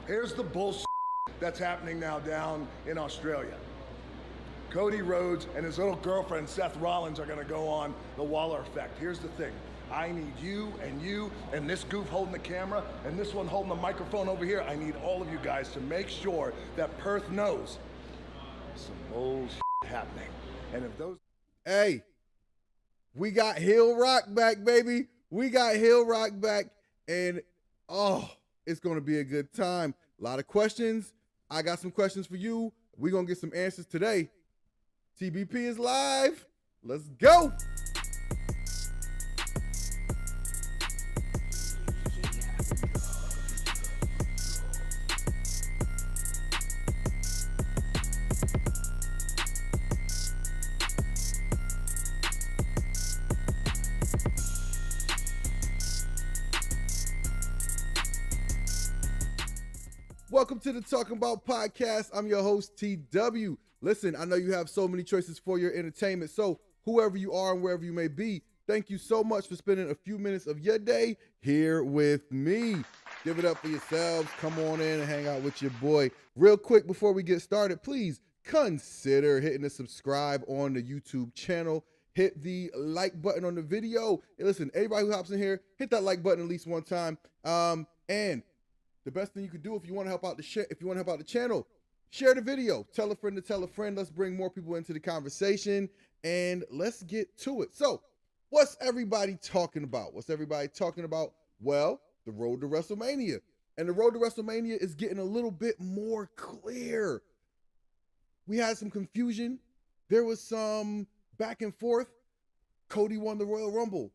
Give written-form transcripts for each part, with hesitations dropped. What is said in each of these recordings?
Here's the bullshit that's happening now down in Australia. Cody Rhodes and his little girlfriend, Seth Rollins, are gonna go on the Waller effect. Here's the thing. I need you and this goof holding the camera and this one holding the microphone over here. I need all of you guys to make sure that Perth knows some bullshit happening. And if those... Hey, we got Hill Rock back, baby. We got Hill Rock back, and it's gonna be a good time. A lot of questions. I got some questions for you. We're gonna get some answers today. TBP is live. Let's go. Welcome to the Talkin Bout Podcast. I'm your host, TW. Listen, I know you have so many choices for your entertainment, so whoever you are and wherever you may be, thank you so much for spending a few minutes of your day here with me. Give it up for yourselves. Come on in and hang out with your boy. Real quick before we get started, please consider hitting the subscribe on the YouTube channel. Hit the like button on the video. And listen, everybody who hops in here, hit that like button at least one time. And the best thing you could do if you want to help out the channel, share the video. Tell a friend to tell a friend. Let's bring more people into the conversation and let's get to it. So, what's everybody talking about? Well, the road to WrestleMania. And the road to WrestleMania is getting a little bit more clear. We had some confusion. There was some back and forth. Cody won the Royal Rumble.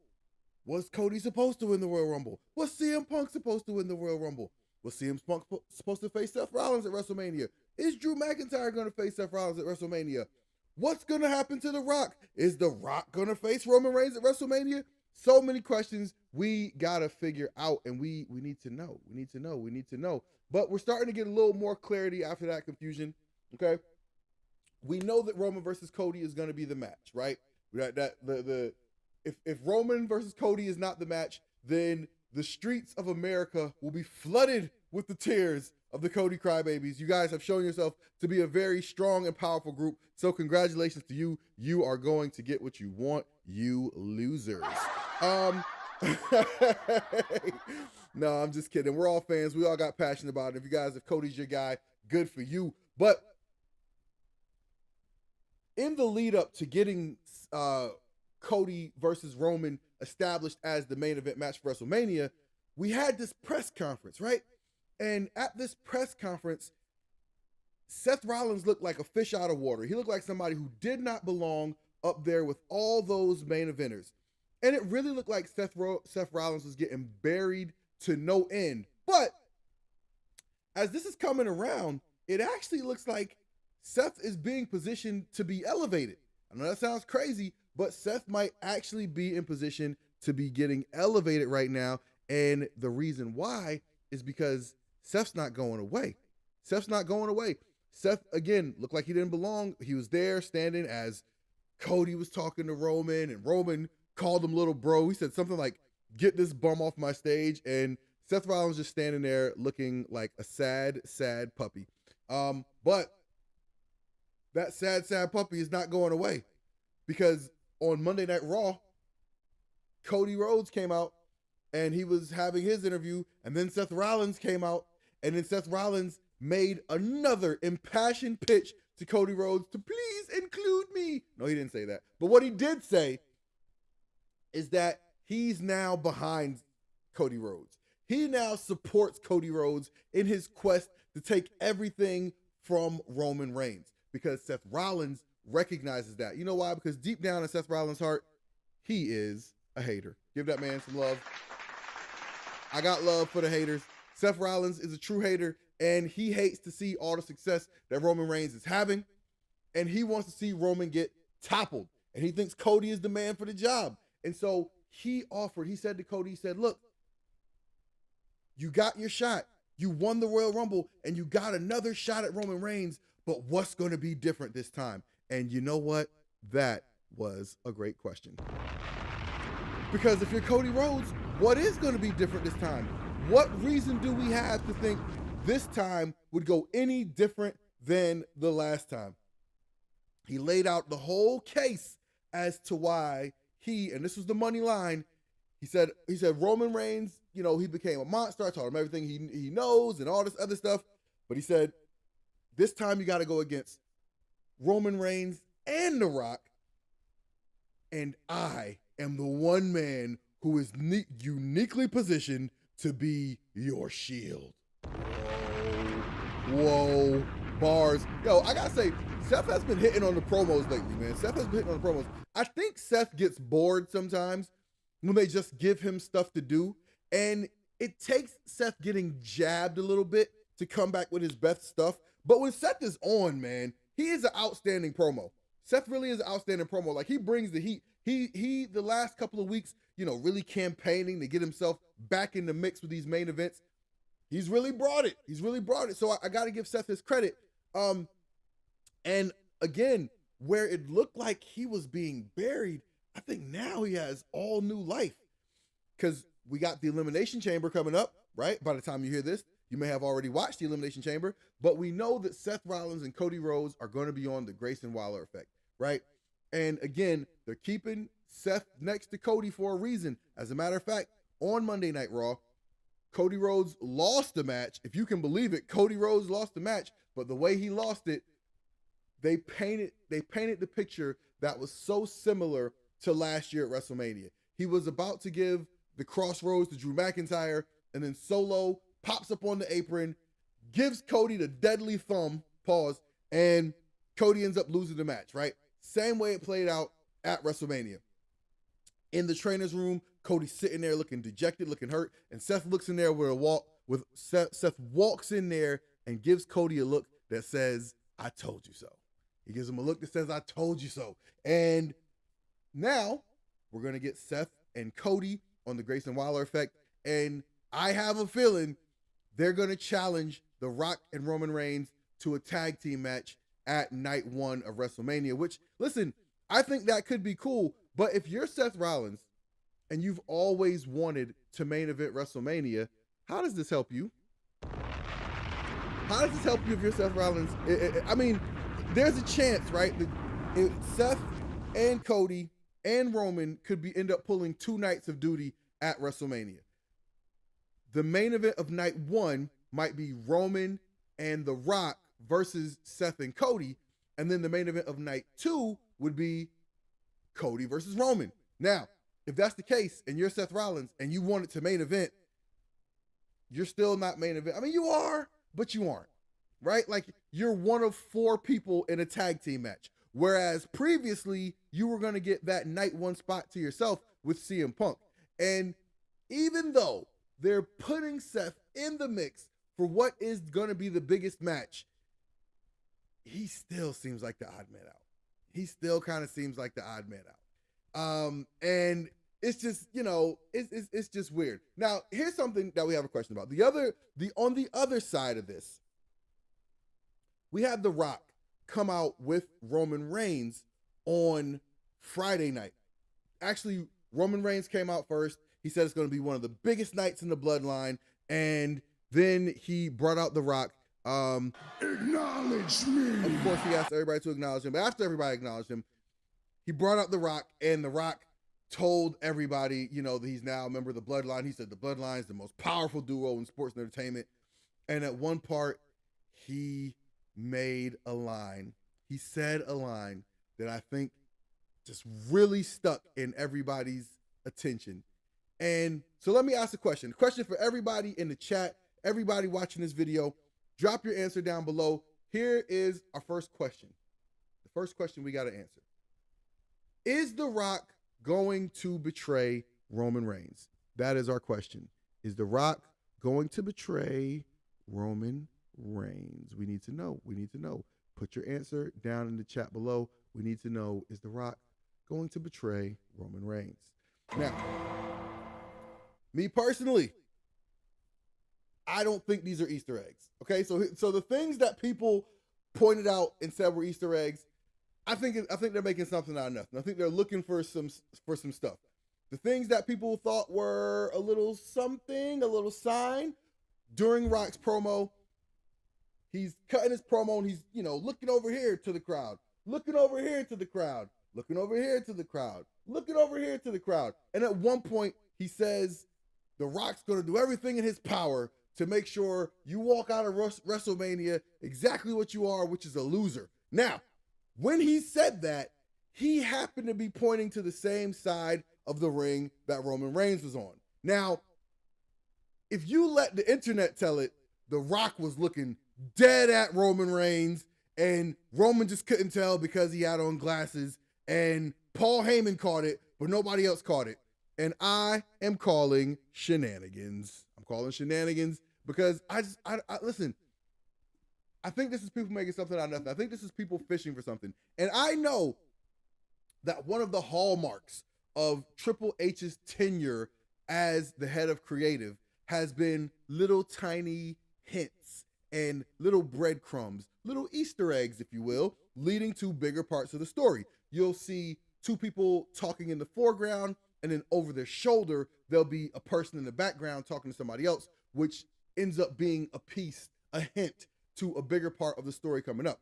Was Cody supposed to win the Royal Rumble? Was CM Punk supposed to win the Royal Rumble? Was CM Punk supposed to face Seth Rollins at WrestleMania? Is Drew McIntyre going to face Seth Rollins at WrestleMania? What's going to happen to The Rock? Is The Rock going to face Roman Reigns at WrestleMania? So many questions we got to figure out, and we need to know. We need to know. But we're starting to get a little more clarity after that confusion, okay? We know that Roman versus Cody is going to be the match, right? If Roman versus Cody is not the match, then the streets of America will be flooded with the tears of the Cody Crybabies. You guys have shown yourself to be a very strong and powerful group. So congratulations to you. You are going to get what you want, you losers. No, I'm just kidding. We're all fans. We all got passionate about it. If Cody's your guy, good for you. But in the lead up to getting Cody versus Roman established as the main event match for WrestleMania, we had this press conference, right? And at this press conference, Seth Rollins looked like a fish out of water. He looked like somebody who did not belong up there with all those main eventers. And it really looked like Seth Rollins was getting buried to no end. But as this is coming around, it actually looks like Seth is being positioned to be elevated. I know that sounds crazy, but Seth might actually be in position to be getting elevated right now. And the reason why is because Seth's not going away. Seth, again, looked like he didn't belong. He was there standing as Cody was talking to Roman, and Roman called him little bro. He said something like, "Get this bum off my stage." And Seth Rollins just standing there looking like a sad, sad puppy. But that sad, sad puppy is not going away, because on Monday Night Raw, Cody Rhodes came out and he was having his interview, and then Seth Rollins came out, and then Seth Rollins made another impassioned pitch to Cody Rhodes to please include me. No, he didn't say that. But what he did say is that he's now behind Cody Rhodes. He now supports Cody Rhodes in his quest to take everything from Roman Reigns, because Seth Rollins recognizes that. You know why? Because deep down in Seth Rollins' heart, he is a hater. Give that man some love. I got love for the haters. Seth Rollins is a true hater, and he hates to see all the success that Roman Reigns is having, and he wants to see Roman get toppled, and he thinks Cody is the man for the job. And so he said to Cody, look, you got your shot. You won the Royal Rumble, and you got another shot at Roman Reigns, but what's going to be different this time? And you know what? That was a great question. Because if you're Cody Rhodes, what is going to be different this time? What reason do we have to think this time would go any different than the last time. He laid out the whole case as to why and this was the money line, he said Roman Reigns, he became a monster. I told him everything he knows and all this other stuff. But he said, this time you got to go against Roman Reigns and The Rock. And I am the one man who is uniquely positioned to be your shield. Whoa. Bars. Yo, I gotta say, Seth has been hitting on the promos lately, man. Seth has been hitting on the promos. I think Seth gets bored sometimes when they just give him stuff to do. And it takes Seth getting jabbed a little bit to come back with his best stuff. But when Seth is on, man, he is an outstanding promo. Seth really is an outstanding promo. Like, he brings the heat. He the last couple of weeks, really campaigning to get himself back in the mix with these main events. He's really brought it. So I got to give Seth his credit. And again, where it looked like he was being buried, I think now he has all new life. Because we got the Elimination Chamber coming up, right? By the time you hear this, you may have already watched the Elimination Chamber, but we know that Seth Rollins and Cody Rhodes are going to be on the Grayson Waller effect, right? And again, they're keeping Seth next to Cody for a reason. As a matter of fact, on Monday Night Raw, Cody Rhodes lost the match. If you can believe it, Cody Rhodes lost the match, but the way he lost it, they painted the picture that was so similar to last year at WrestleMania. He was about to give the crossroads to Drew McIntyre, and then Solo pops up on the apron, gives Cody the deadly thumb, and Cody ends up losing the match, right? Same way it played out at WrestleMania. In the trainer's room, Cody's sitting there looking dejected, looking hurt, and Seth looks in there Seth walks in there and gives Cody a look that says, I told you so. He gives him a look that says, I told you so. And now we're going to get Seth and Cody on the Grayson Waller effect. And I have a feeling they're going to challenge The Rock and Roman Reigns to a tag team match at night 1 of WrestleMania, which, listen, I think that could be cool. But if you're Seth Rollins and you've always wanted to main event WrestleMania, how does this help you? How does this help you if you're Seth Rollins? I mean, there's a chance, right? That Seth and Cody and Roman could end up pulling 2 nights of duty at WrestleMania. The main event of night 1 might be Roman and The Rock versus Seth and Cody. And then the main event of night 2 would be Cody versus Roman. Now, if that's the case and you're Seth Rollins and you want it to main event, you're still not main event. I mean, you are, but you aren't, right? Like, you're one of 4 people in a tag team match. Whereas previously, you were going to get that night 1 spot to yourself with CM Punk. And even though they're putting Seth in the mix for what is going to be the biggest match, he still seems like the odd man out. He still kind of seems like the odd man out. And it's just, it's just weird. Now, here's something that we have a question about. On the other side of this, we had The Rock come out with Roman Reigns on Friday night. Actually, Roman Reigns came out first. He said it's going to be one of the biggest nights in the bloodline. And then he brought out The Rock. Acknowledge me. Of course, he asked everybody to acknowledge him. But after everybody acknowledged him, he brought out The Rock, and The Rock told everybody, that he's now a member of the bloodline. He said the bloodline is the most powerful duo in sports and entertainment. And at one part, he made a line. He said a line that I think just really stuck in everybody's attention. And so let me ask a question. Question for everybody in the chat, everybody watching this video. Drop your answer down below. Here is our first question. The first question we got to answer. Is The Rock going to betray Roman Reigns? That is our question. Is The Rock going to betray Roman Reigns? We need to know. We need to know. Put your answer down in the chat below. We need to know, is The Rock going to betray Roman Reigns? Now, me personally, I don't think these are Easter eggs. Okay, so the things that people pointed out and said were Easter eggs, I think they're making something out of nothing. I think they're looking for some stuff. The things that people thought were a little something, a little sign during Rock's promo, he's cutting his promo and he's, looking over here to the crowd, looking over here to the crowd, looking over here to the crowd, looking over here to the crowd. And at one point he says The Rock's going to do everything in his power to make sure you walk out of WrestleMania exactly what you are, which is a loser. Now, when he said that, he happened to be pointing to the same side of the ring that Roman Reigns was on. Now, if you let the internet tell it, The Rock was looking dead at Roman Reigns, and Roman just couldn't tell because he had on glasses, and Paul Heyman caught it, but nobody else caught it. And I am calling shenanigans. I'm calling shenanigans because I listen, I think this is people making something out of nothing. I think this is people fishing for something. And I know that one of the hallmarks of Triple H's tenure as the head of creative has been little tiny hints and little breadcrumbs, little Easter eggs, if you will, leading to bigger parts of the story. You'll see two people talking in the foreground, and then over their shoulder, there'll be a person in the background talking to somebody else, which ends up being a hint to a bigger part of the story coming up.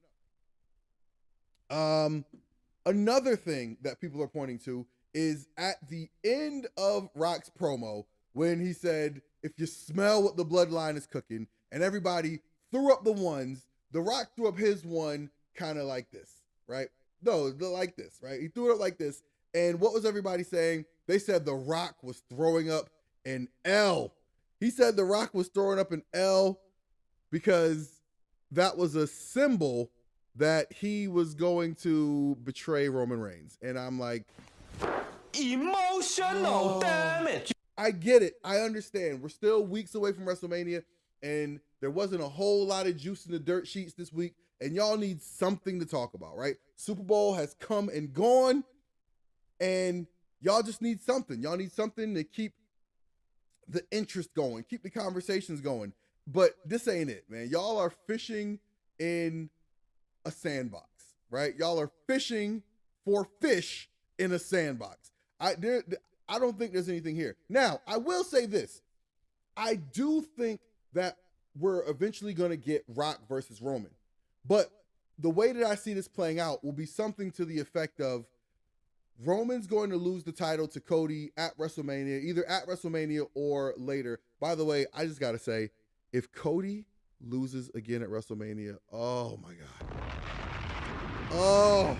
Another thing that people are pointing to is at the end of Rock's promo, when he said, if you smell what the bloodline is cooking, and everybody threw up the ones, The Rock threw up his one kind of like this, right? No, like this, right? He threw it up like this. And what was everybody saying? They said The Rock was throwing up an L. He said The Rock was throwing up an L because that was a symbol that he was going to betray Roman Reigns. And I'm like, emotional damage. I get it. I understand. We're still weeks away from WrestleMania, and there wasn't a whole lot of juice in the dirt sheets this week, and y'all need something to talk about, right? Super Bowl has come and gone, and y'all just need something. Y'all need something to keep the interest going, keep the conversations going. But this ain't it, man. Y'all are fishing in a sandbox, right? Y'all are fishing for fish in a sandbox. I don't think there's anything here. Now, I will say this. I do think that we're eventually going to get Rock versus Roman. But the way that I see this playing out will be something to the effect of Roman's going to lose the title to Cody at WrestleMania, either at WrestleMania or later. By the way, I just got to say, if Cody loses again at WrestleMania, oh my God. Oh,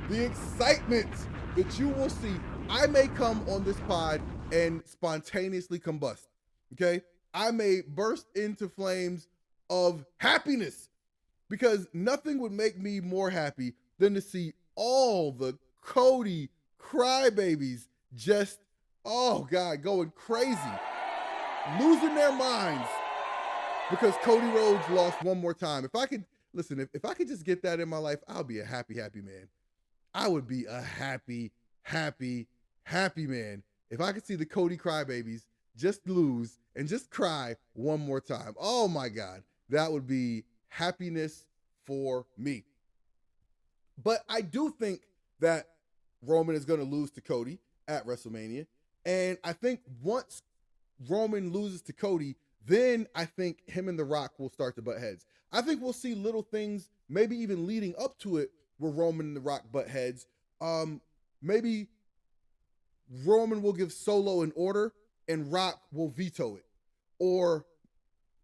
the excitement that you will see. I may come on this pod and spontaneously combust, okay? I may burst into flames of happiness because nothing would make me more happy than to see all the Cody crybabies just, oh God, going crazy, losing their minds because Cody Rhodes lost one more time. If I could, listen, if I could just get that in my life, I'll be a happy, happy man. I would be a happy, happy, happy man if I could see the Cody crybabies just lose and just cry one more time. Oh my God, that would be happiness for me. But I do think that Roman is going to lose to Cody at WrestleMania. And I think once Roman loses to Cody, then I think him and The Rock will start to butt heads. I think we'll see little things, maybe even leading up to it, where Roman and The Rock butt heads. Maybe Roman will give Solo an order and Rock will veto it. Or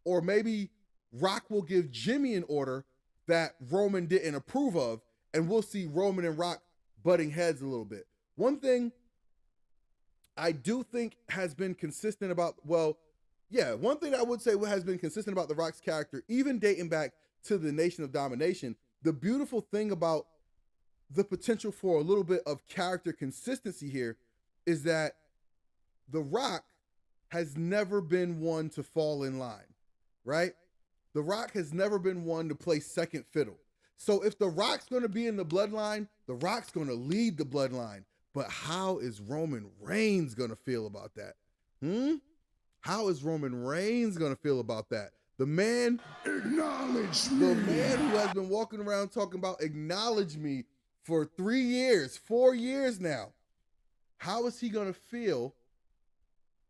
maybe Rock will give Jimmy an order that Roman didn't approve of, and we'll see Roman and Rock butting heads a little bit. One thing I do think has been consistent about, one thing I would say has been consistent about The Rock's character, even dating back to the Nation of Domination, the beautiful thing about the potential for a little bit of character consistency here is that The Rock has never been one to fall in line, right? The Rock has never been one to play second fiddle. So if The Rock's going to be in the bloodline, The Rock's going to lead the bloodline. But how is Roman Reigns going to feel about that? How is Roman Reigns going to feel about that? The man, acknowledge me. The man who has been walking around talking about acknowledge me for 4 years now. How is he going to feel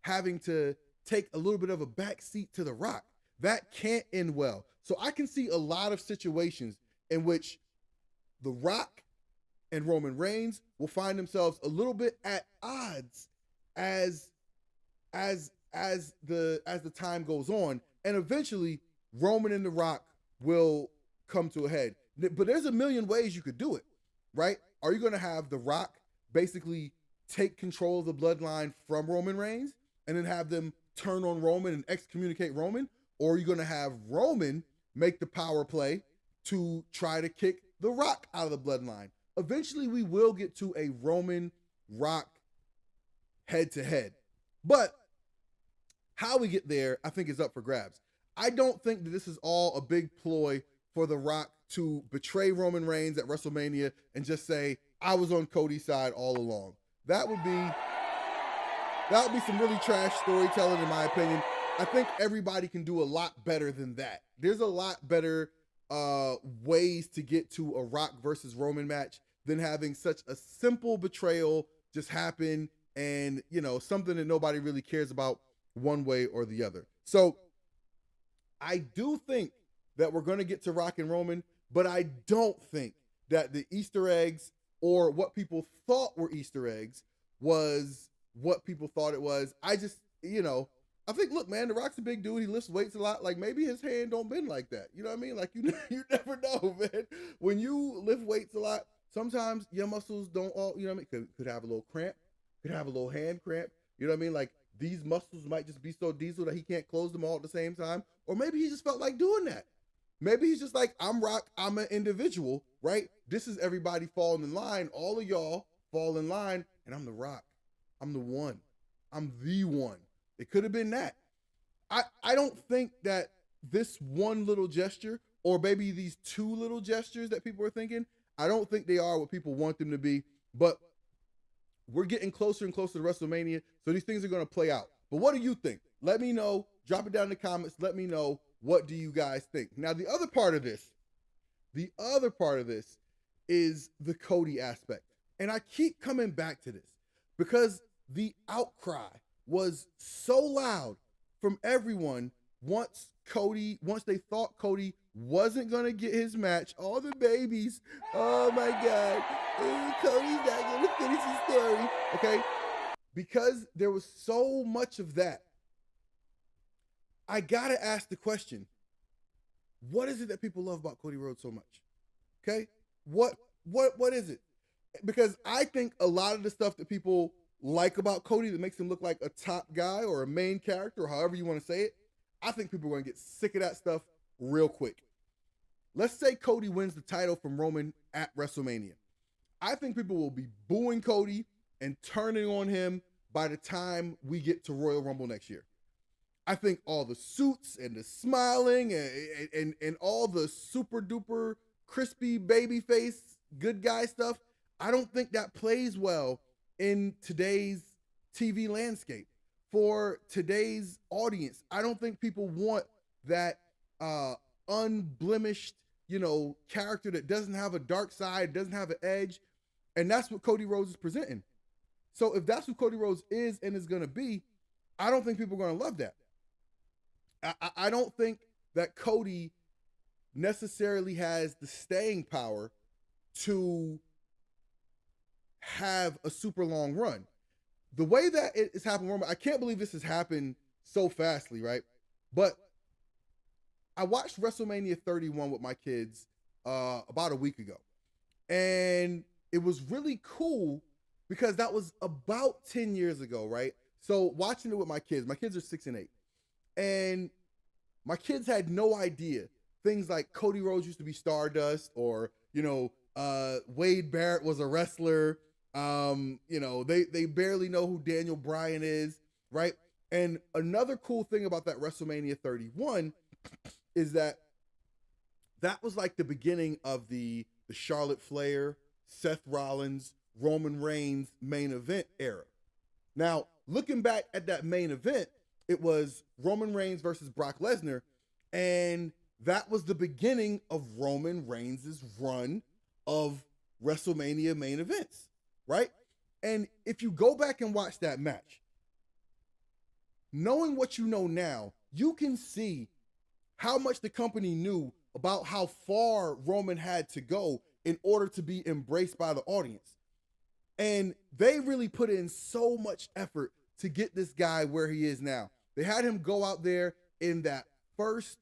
having to take a little bit of a back seat to The Rock? that can't end well. So I can see a lot of situations in which The Rock and Roman Reigns will find themselves a little bit at odds as the time goes on, and eventually Roman and The Rock will come to a head. But there's a million ways you could do it, right? Are you going to have The Rock basically take control of the bloodline from Roman Reigns and then have them turn on Roman and excommunicate Roman? Or are you going to have Roman make the power play to try to kick The Rock out of the bloodline? Eventually, we will get to a Roman Rock head-to-head. But how we get there, I think, is up for grabs. I don't think that this is all a big ploy for The Rock to betray Roman Reigns at WrestleMania and just say, I was on Cody's side all along. That would be some really trash storytelling, in my opinion. I think everybody can do a lot better than that. There's a lot better ways to get to a Rock versus Roman match than having such a simple betrayal just happen and, something that nobody really cares about one way or the other. So I do think that we're going to get to Rock and Roman, but I don't think that the Easter eggs or what people thought were Easter eggs was what people thought it was. I just, I think, look, man, The Rock's a big dude. He lifts weights a lot. Like, maybe his hand don't bend like that. You know what I mean? Like, you never know, man. When you lift weights a lot, sometimes your muscles don't all, you know what I mean? Could have a little cramp, could have a little hand cramp. You know what I mean? Like, these muscles might just be so diesel that he can't close them all at the same time. Or maybe he just felt like doing that. Maybe he's just like, I'm Rock, I'm an individual, right? This is everybody falling in line. All of y'all fall in line, and I'm The Rock. I'm the one. I'm the one. It could have been that. I don't think that this one little gesture, or maybe these two little gestures that people are thinking, I don't think they are what people want them to be. But we're getting closer and closer to WrestleMania, so these things are going to play out. But what do you think? Let me know. Drop it down in the comments. Let me know, what do you guys think? Now, the other part of this is the Cody aspect. And I keep coming back to this because the outcry was so loud from everyone once they thought Cody wasn't going to get his match. All the babies, oh my God, Cody's not going to finish his story, okay? Because there was so much of that, I got to ask the question, what is it that people love about Cody Rhodes so much? Okay? What is it? Because I think a lot of the stuff that people like about Cody that makes him look like a top guy or a main character, or however you want to say it, I think people are going to get sick of that stuff real quick. Let's say Cody wins the title from Roman at WrestleMania. I think people will be booing Cody and turning on him by the time we get to Royal Rumble next year. I think all the suits and the smiling and all the super duper crispy baby face good guy stuff, I don't think that plays well in today's TV landscape. For today's audience, I don't think people want that unblemished, character that doesn't have a dark side, doesn't have an edge. And that's what Cody Rhodes is presenting. So if that's what Cody Rhodes is and is going to be, I don't think people are going to love that. I don't think that Cody necessarily has the staying power to have a super long run. The way that it's happened, I can't believe this has happened so fastly, right? But I watched WrestleMania 31 with my kids about a week ago. And it was really cool because that was about 10 years ago, right? So watching it with my kids are 6 and 8. And my kids had no idea things like Cody Rhodes used to be Stardust, or, Wade Barrett was a wrestler. They barely know who Daniel Bryan is, right? And another cool thing about that WrestleMania 31 is that was like the beginning of the Charlotte Flair, Seth Rollins, Roman Reigns main event era. Now, looking back at that main event, it was Roman Reigns versus Brock Lesnar, and that was the beginning of Roman Reigns' run of WrestleMania main events, right? And if you go back and watch that match, knowing what you know now, you can see how much the company knew about how far Roman had to go in order to be embraced by the audience. And they really put in so much effort to get this guy where he is now. They had him go out there in that first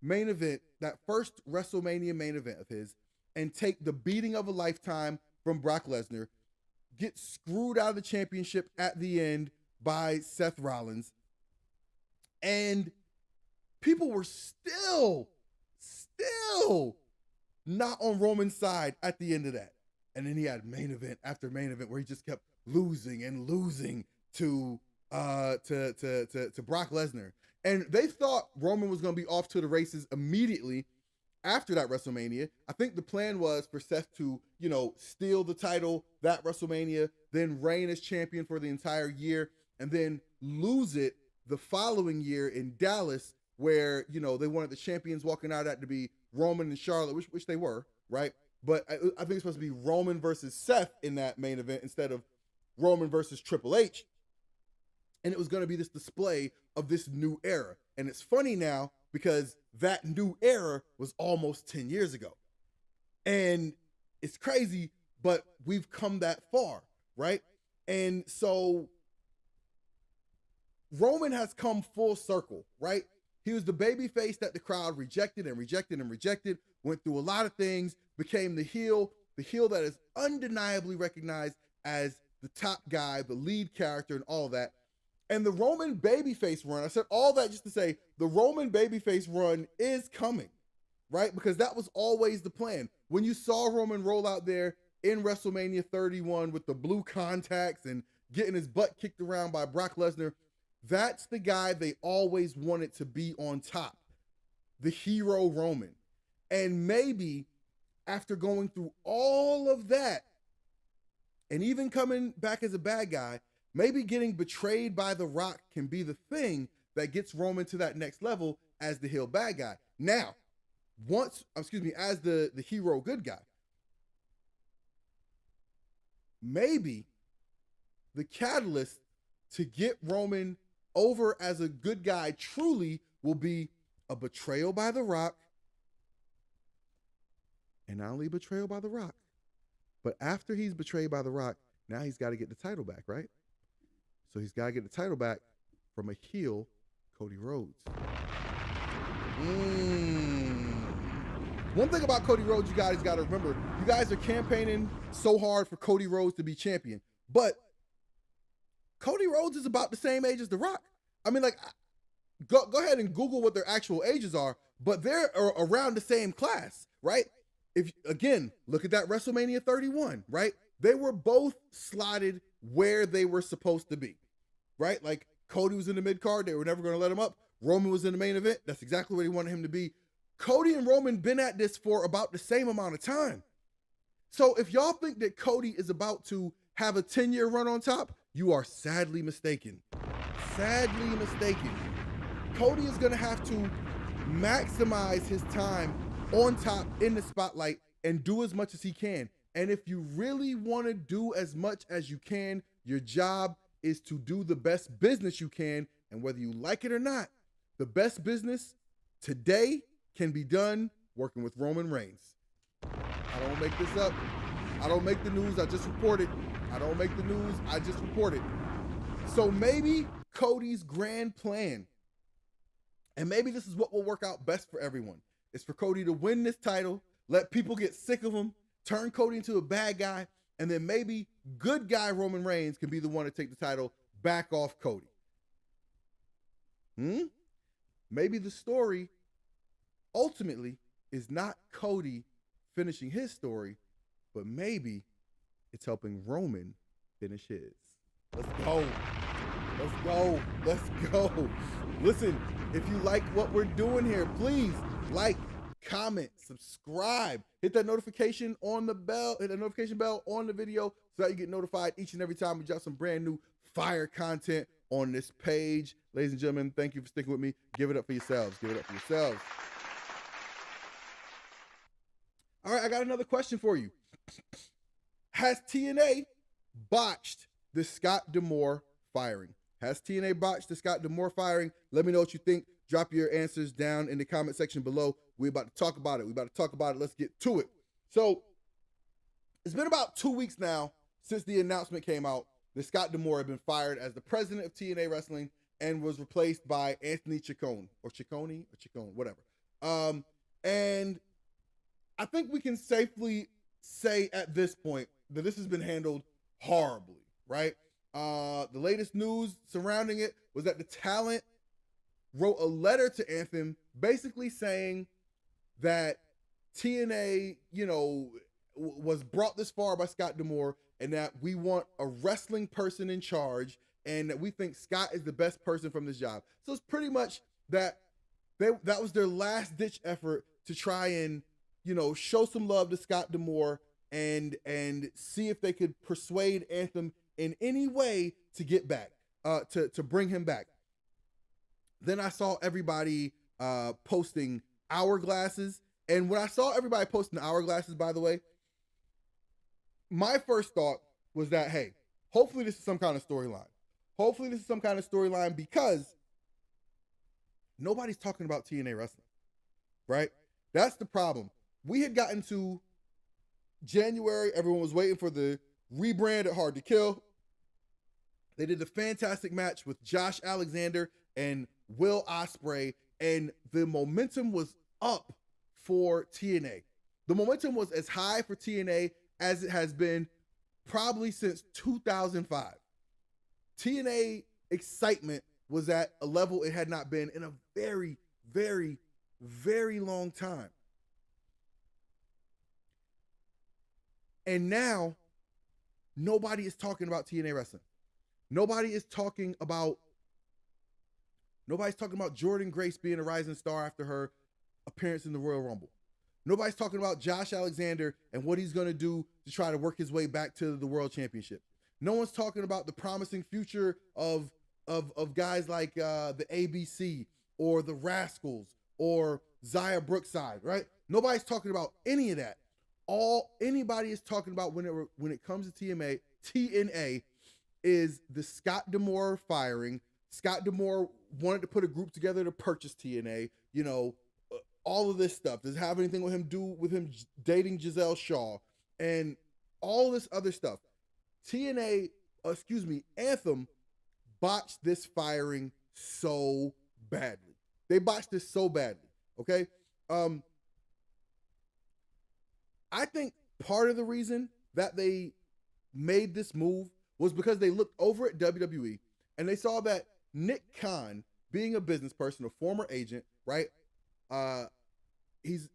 main event, that first WrestleMania main event of his, and take the beating of a lifetime from Brock Lesnar, get screwed out of the championship at the end by Seth Rollins. And people were still not on Roman's side at the end of that. And then he had main event after main event where he just kept losing and losing to Brock Lesnar. And they thought Roman was going to be off to the races immediately after that WrestleMania. I think the plan was for Seth to, steal the title that WrestleMania, then reign as champion for the entire year, and then lose it the following year in Dallas, where, they wanted the champions walking out of that to be Roman and Charlotte, which they were, right? But I think it's supposed to be Roman versus Seth in that main event instead of Roman versus Triple H. And it was going to be this display of this new era. And it's funny now because that new era was almost 10 years ago. And it's crazy, but we've come that far, right? And so Roman has come full circle, right? He was the baby face that the crowd rejected and rejected and rejected, went through a lot of things, became the heel that is undeniably recognized as the top guy, the lead character, and all of that. And the Roman babyface run, I said all that just to say the Roman babyface run is coming, right? Because that was always the plan. When you saw Roman roll out there in WrestleMania 31 with the blue contacts and getting his butt kicked around by Brock Lesnar, that's the guy they always wanted to be on top, the hero Roman. And maybe after going through all of that and even coming back as a bad guy, maybe getting betrayed by The Rock can be the thing that gets Roman to that next level as the heel bad guy. Now, as the hero good guy. Maybe the catalyst to get Roman over as a good guy truly will be a betrayal by The Rock. And not only betrayal by The Rock, but after he's betrayed by The Rock, now he's got to get the title back, right? So he's got to get the title back from a heel, Cody Rhodes. One thing about Cody Rhodes, you guys got to remember, you guys are campaigning so hard for Cody Rhodes to be champion, but Cody Rhodes is about the same age as The Rock. I mean, go ahead and Google what their actual ages are, but they're around the same class, right? If again, look at that WrestleMania 31, right? They were both slotted where they were supposed to be, right? Like Cody was in the mid card, they were never going to let him up. Roman was in the main event. That's exactly where they wanted him to be. Cody and Roman been at this for about the same amount of time. So if y'all think that Cody is about to have a 10-year run on top, you are sadly mistaken. Sadly mistaken. Cody is going to have to maximize his time on top in the spotlight and do as much as he can. And if you really want to do as much as you can, your job is to do the best business you can. And whether you like it or not, the best business today can be done working with Roman Reigns. I don't make this up. I don't make the news. I just report it. I don't make the news. I just report it. So maybe Cody's grand plan, and maybe this is what will work out best for everyone, is for Cody to win this title, let people get sick of him, turn Cody into a bad guy, and then maybe good guy Roman Reigns can be the one to take the title back off Cody. Maybe the story ultimately is not Cody finishing his story, but maybe it's helping Roman finish his. Let's go. Let's go. Let's go. Listen, if you like what we're doing here, please like, comment, subscribe, hit that notification on the bell, hit that notification bell on the video so that you get notified each and every time we drop some brand new fire content on this page. Ladies and gentlemen, thank you for sticking with me. Give it up for yourselves. Give it up for yourselves. All right, I got another question for you. Has TNA botched the Scott D'Amore firing? Has TNA botched the Scott D'Amore firing? Let me know what you think. Drop your answers down in the comment section below. We're about to talk about it. Let's get to it. So it's been about 2 weeks now since the announcement came out that Scott D'Amore had been fired as the president of TNA Wrestling and was replaced by Anthony Ciccone, whatever. And I think we can safely say at this point that this has been handled horribly, right? The latest news surrounding it was that the talent wrote a letter to Anthem basically saying that TNA, was brought this far by Scott D'Amore and that we want a wrestling person in charge and that we think Scott is the best person from this job. So it's pretty much that that was their last ditch effort to try and, show some love to Scott D'Amore and see if they could persuade Anthem in any way to get back, to bring him back. Then I saw everybody posting hourglasses. And when I saw everybody posting hourglasses, by the way, my first thought was that, hey, hopefully this is some kind of storyline. Because nobody's talking about TNA wrestling, right? That's the problem. We had gotten to January. Everyone was waiting for the rebrand at Hard to Kill. They did a fantastic match with Josh Alexander and Will Ospreay, and the momentum was up for TNA. The momentum was as high for TNA as it has been probably since 2005. TNA excitement was at a level it had not been in a very, very, very long time. And now, nobody is talking about TNA wrestling. Nobody's talking about Jordynne Grace being a rising star after her appearance in the Royal Rumble. Nobody's talking about Josh Alexander and what he's going to do to try to work his way back to the World Championship. No one's talking about the promising future of guys like the ABC or the Rascals or Zaya Brookside, right? Nobody's talking about any of that. All anybody is talking about when it comes to TNA is the Scott D'Amore firing. Scott D'Amore wanted to put a group together to purchase TNA, all of this stuff. Does it have anything with him dating Giselle Shaw and all this other stuff? Anthem botched this firing so badly. They botched this so badly, okay? I think part of the reason that they made this move was because they looked over at WWE and they saw that Nick Khan, being a business person, a former agent, right? He's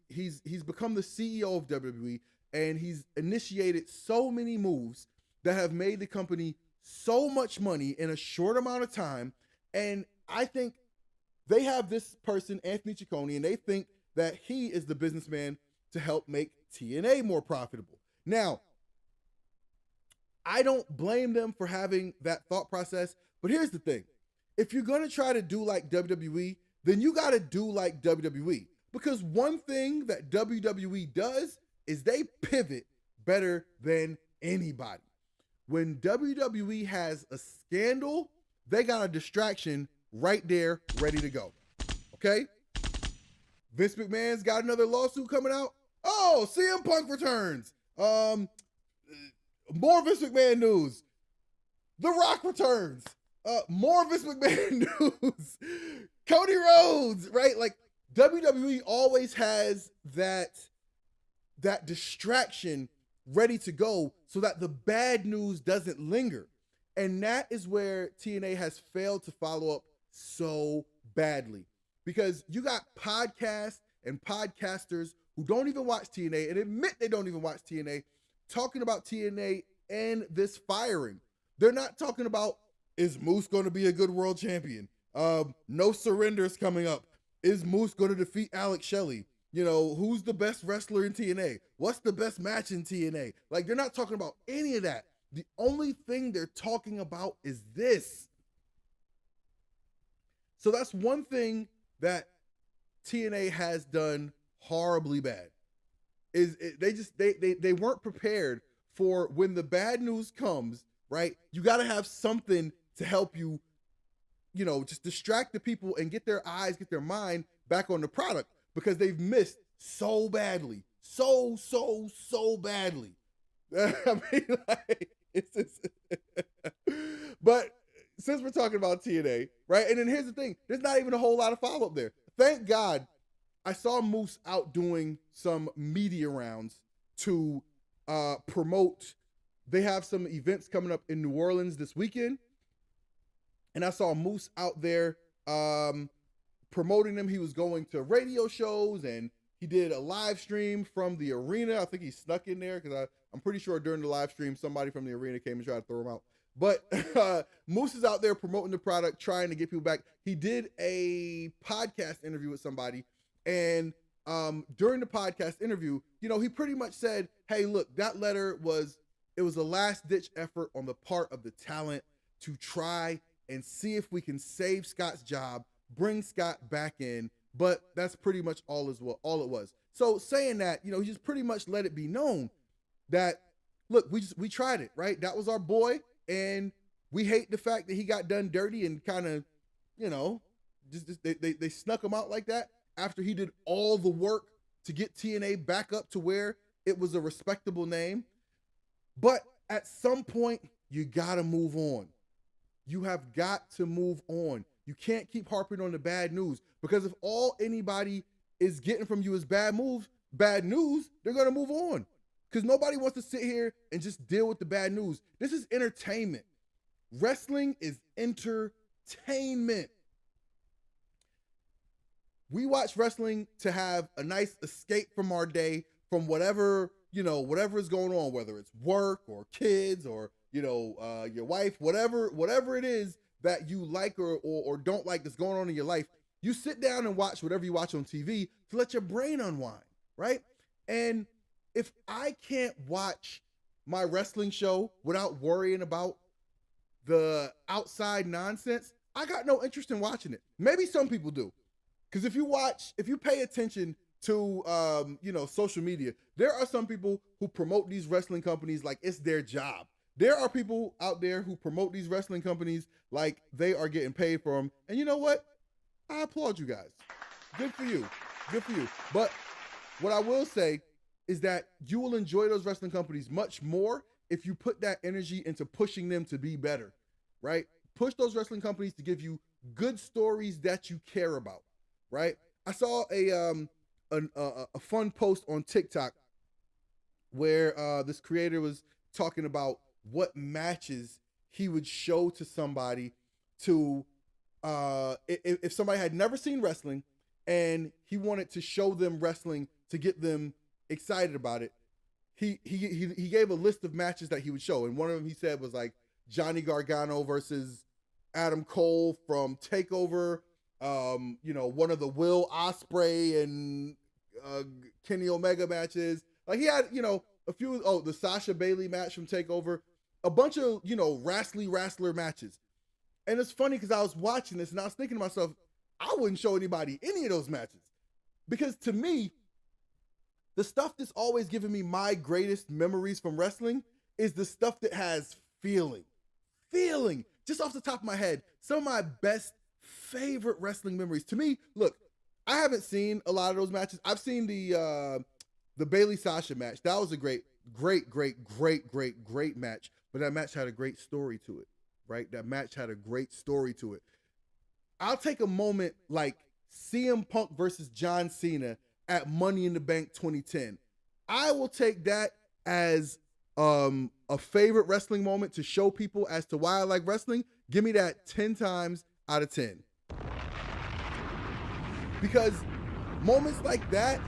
become the CEO of WWE and he's initiated so many moves that have made the company so much money in a short amount of time. And I think they have this person, Anthony Ciccone, and they think that he is the businessman to help make TNA more profitable. Now, I don't blame them for having that thought process, but here's the thing. If you're going to try to do like WWE, then you got to do like WWE. Because one thing that WWE does is they pivot better than anybody. When WWE has a scandal, they got a distraction right there ready to go. Okay? Vince McMahon's got another lawsuit coming out. Oh, CM Punk returns. More Vince McMahon news. The Rock returns. More Vince McMahon news. Cody Rhodes, right? Like WWE always has that distraction ready to go so that the bad news doesn't linger. And that is where TNA has failed to follow up so badly. Because you got podcasts and podcasters who don't even watch TNA and admit they don't even watch TNA talking about TNA and this firing. They're not talking about, is Moose going to be a good world champion? No surrenders coming up. Is Moose going to defeat Alex Shelley? Who's the best wrestler in TNA? What's the best match in TNA? Like, they're not talking about any of that. The only thing they're talking about is this. So that's one thing that TNA has done horribly bad. They weren't prepared for when the bad news comes, right? You got to have something to help you just distract the people and get their mind back on the product, because they've missed so badly. So badly. I mean, like, it's just but since we're talking about TNA, right? And then here's the thing, there's not even a whole lot of follow-up there. Thank God I saw Moose out doing some media rounds to promote. They have some events coming up in New Orleans this weekend. And I saw Moose out there promoting them. He was going to radio shows, and he did a live stream from the arena. I think he snuck in there, because I'm pretty sure during the live stream, somebody from the arena came and tried to throw him out. But Moose is out there promoting the product, trying to get people back. He did a podcast interview with somebody, and during the podcast interview, he pretty much said, hey, look, that letter was a last-ditch effort on the part of the talent to try and see if we can save Scott's job, bring Scott back in, but that's pretty much all it was. So saying that, he just pretty much let it be known that, look, we tried it, right? That was our boy, and we hate the fact that he got done dirty and kind of, they snuck him out like that after he did all the work to get TNA back up to where it was a respectable name. But at some point, you gotta move on. You have got to move on. You can't keep harping on the bad news, because if all anybody is getting from you is bad news, they're going to move on, because nobody wants to sit here and just deal with the bad news. This is entertainment. Wrestling is entertainment. We watch wrestling to have a nice escape from our day, from whatever is going on, whether it's work or kids or your wife, whatever it is that you like or don't like that's going on in your life. You sit down and watch whatever you watch on TV to let your brain unwind, right? And if I can't watch my wrestling show without worrying about the outside nonsense, I got no interest in watching it. Maybe some people do. Because if you pay attention to social media, there are some people who promote these wrestling companies like it's their job. There are people out there who promote these wrestling companies like they are getting paid for them. And you know what? I applaud you guys. Good for you. Good for you. But what I will say is that you will enjoy those wrestling companies much more if you put that energy into pushing them to be better, right? Push those wrestling companies to give you good stories that you care about, right? I saw a fun post on TikTok where this creator was talking about what matches he would show to somebody to if somebody had never seen wrestling and he wanted to show them wrestling to get them excited about it. He gave a list of matches that he would show, and one of them he said was like Johnny Gargano versus Adam Cole from TakeOver, one of the Will Ospreay and Kenny Omega matches. Like he had, a few, the Sasha Bailey match from TakeOver, a bunch of, wrestler matches. And it's funny because I was watching this and I was thinking to myself, I wouldn't show anybody any of those matches. Because to me, the stuff that's always given me my greatest memories from wrestling is the stuff that has feeling. Feeling. Just off the top of my head, some of my best favorite wrestling memories. To me, look, I haven't seen a lot of those matches. I've seen the Bailey Sasha match. That was a great match. But that match had a great story to it, right? That match had a great story to it. I'll take a moment like CM Punk versus John Cena at Money in the Bank 2010. I will take that as a favorite wrestling moment to show people as to why I like wrestling. Give me that 10 times out of 10. Because moments like that,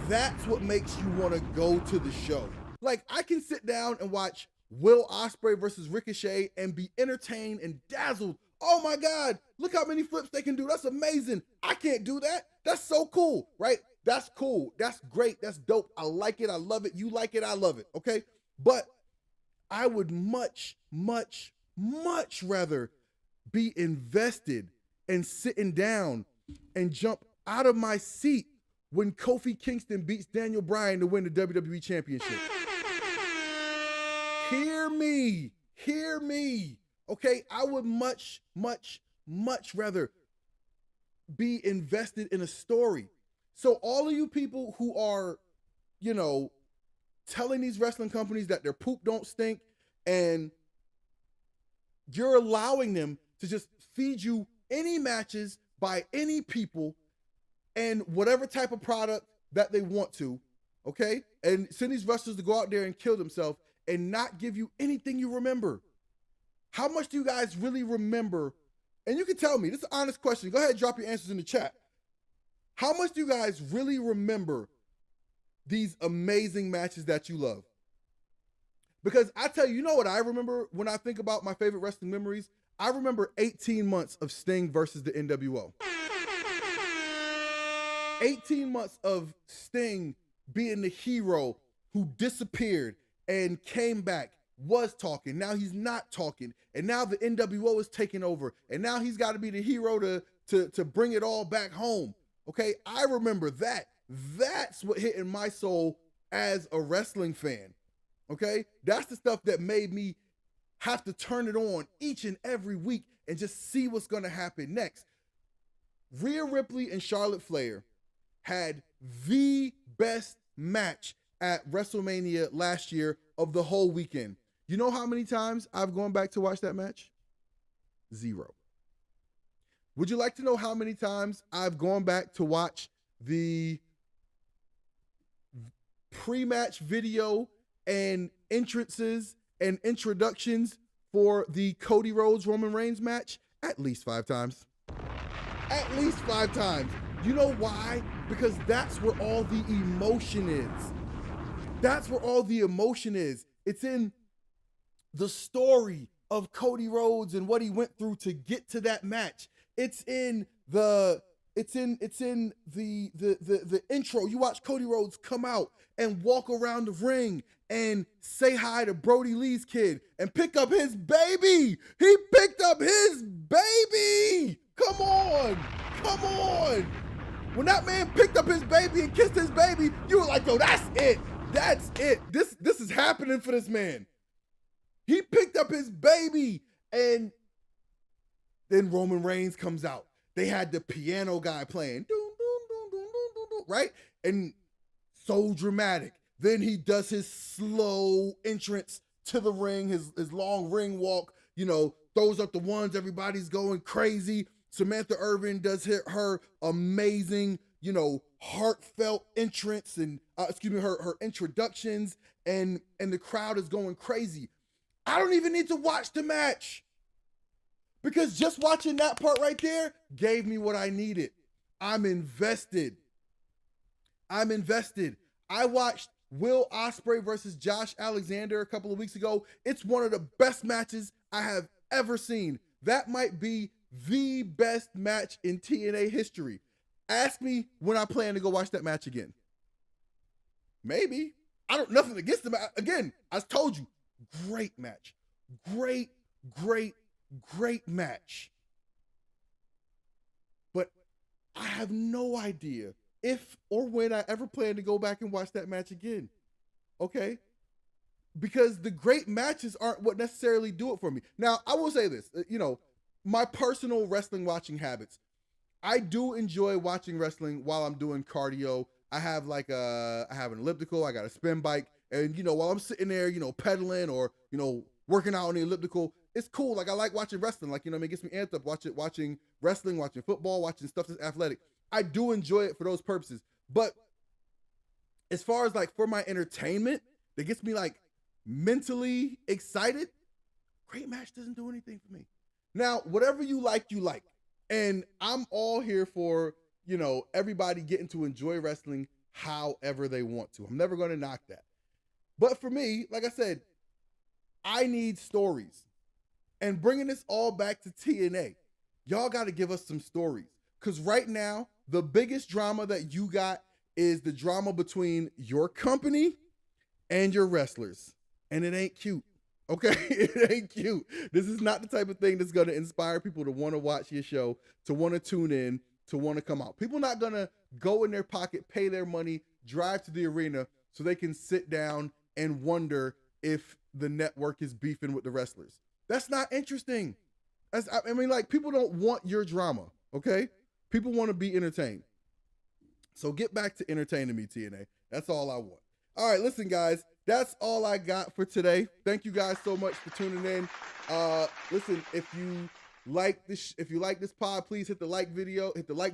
that's what makes you want to go to the show. Like, I can sit down and watch Will Ospreay versus Ricochet and be entertained and dazzled. Oh my God, look how many flips they can do. That's amazing. I can't do that. That's so cool, right? That's cool. That's great. That's dope. I like it. I love it. You like it. I love it. Okay. But I would much rather be invested and sitting down and jump out of my seat when Kofi Kingston beats Daniel Bryan to win the WWE Championship. Hear me. Okay, I would much much rather be invested in a story. So all of you people who are, telling these wrestling companies that their poop don't stink, and you're allowing them to just feed you any matches by any people and whatever type of product that they want to, okay? And send these wrestlers to go out there and kill themselves and not give you anything you remember. How much do you guys really remember? And you can tell me, this is an honest question. Go ahead and drop your answers in the chat. How much do you guys really remember these amazing matches that you love? Because I tell you, you know what I remember when I think about my favorite wrestling memories? I remember 18 months of Sting versus the NWO. 18 months of Sting being the hero who disappeared and came back, was talking. Now he's not talking. And now the NWO is taking over. And now he's got to be the hero to bring it all back home. Okay, I remember that. That's what hit in my soul as a wrestling fan. Okay, that's the stuff that made me have to turn it on each and every week and just see what's going to happen next. Rhea Ripley and Charlotte Flair had the best match at WrestleMania last year of the whole weekend. You know how many times I've gone back to watch that match? 0. Would you like to know how many times I've gone back to watch the pre-match video and entrances and introductions for the Cody Rhodes Roman Reigns match? At least 5 times. At least 5 times. You know why? Because that's where all the emotion is. That's where all the emotion is. It's in the story of Cody Rhodes and what he went through to get to that match. It's in the intro. You watch Cody Rhodes come out and walk around the ring and say hi to Brody Lee's kid and pick up his baby. He picked up his baby. Come on. Come on. When that man picked up his baby and kissed his baby, you were like, yo, that's it. That's it. This is happening for this man. He picked up his baby, and then Roman Reigns comes out. They had the piano guy playing, right? And so dramatic. Then he does his slow entrance to the ring, his long ring walk, throws up the ones, everybody's going crazy. Samantha Irvin does her amazing, heartfelt entrance and, her introductions, and the crowd is going crazy. I don't even need to watch the match, because just watching that part right there gave me what I needed. I'm invested. I watched Will Ospreay versus Josh Alexander a couple of weeks ago. It's one of the best matches I have ever seen. That might be the best match in TNA history. Ask me when I plan to go watch that match again. Maybe. Nothing against the match. Again, I told you, great match. Great match. But I have no idea if or when I ever plan to go back and watch that match again. Okay? Because the great matches aren't what necessarily do it for me. Now, I will say this, my personal wrestling watching habits. I do enjoy watching wrestling while I'm doing cardio. I have I have an elliptical, I got a spin bike, and while I'm sitting there, pedaling or, working out on the elliptical, it's cool. I like watching wrestling. It gets me amped up watching wrestling, watching football, watching stuff that's athletic. I do enjoy it for those purposes. But as far as for my entertainment, that gets me mentally excited, great match doesn't do anything for me. Now, whatever you like, you like. And I'm all here for, everybody getting to enjoy wrestling however they want to. I'm never going to knock that. But for me, like I said, I need stories. And bringing this all back to TNA, y'all got to give us some stories. Because right now, the biggest drama that you got is the drama between your company and your wrestlers. And it ain't cute. Okay? It ain't cute. This is not the type of thing that's going to inspire people to want to watch your show, to want to tune in, to want to come out. People not going to go in their pocket, pay their money, drive to the arena so they can sit down and wonder if the network is beefing with the wrestlers. That's not interesting. I mean, like, people don't want your drama, okay? People want to be entertained. So get back to entertaining me, TNA. That's all I want. All right, listen, guys. That's all I got for today. Thank you guys so much for tuning in. Listen, if you like this pod, please hit the like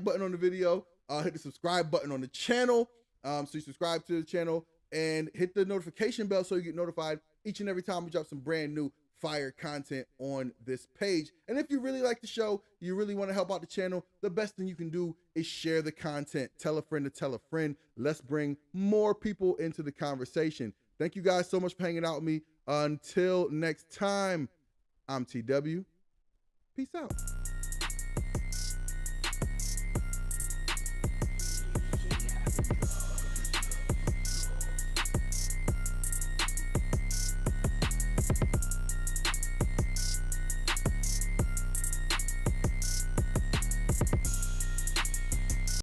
button on the video, hit the subscribe button on the channel. So you subscribe to the channel and hit the notification bell so you get notified each and every time we drop some brand new fire content on this page. And if you really like the show, you really want to help out the channel, the best thing you can do is share the content. Tell a friend to tell a friend. Let's bring more people into the conversation. Thank you guys so much for hanging out with me. Until next time, I'm TW. Peace out.